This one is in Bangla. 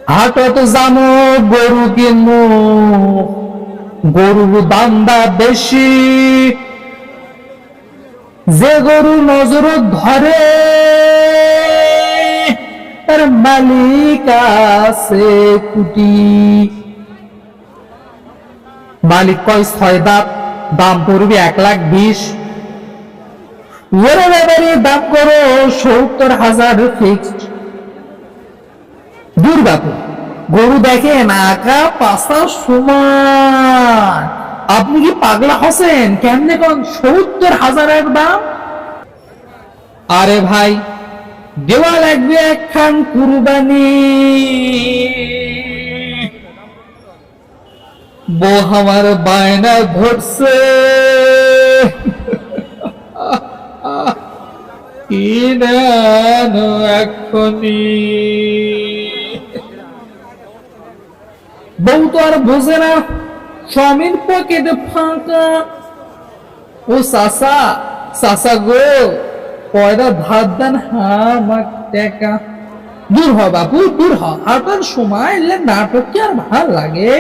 হাটত জানো গরু কিনু, গরুর দান্দা বেশি, যে গরু নজর ধরে তার মালিক আছে কুটি। মালিক কয় 6 দাঁত, দাম পড়বে 1,20,000। ওরে ব্যাপারে দাম করো 70,000 ফিক্সড। দূর বাপু, গরু দেখেন আঁকা পাশা সমান, আপনি কি পাগলা হসেন? কেমনে কোন 70,000 দাম? আরে ভাই, দেওয়া লাগবে একখান কুরবানি। বউ আমার বায়না ধরছে, এখনই বউ তো আর বোঝে না, স্বামীর পকেটে ফাঁকা। ও চাচা, চাচা গো, কয়টা ধার দেন, আমার টাকা। দূর হ বাপু, দূর হ, হাঁটার সময় এলে নাটক কি আর ভাল লাগে?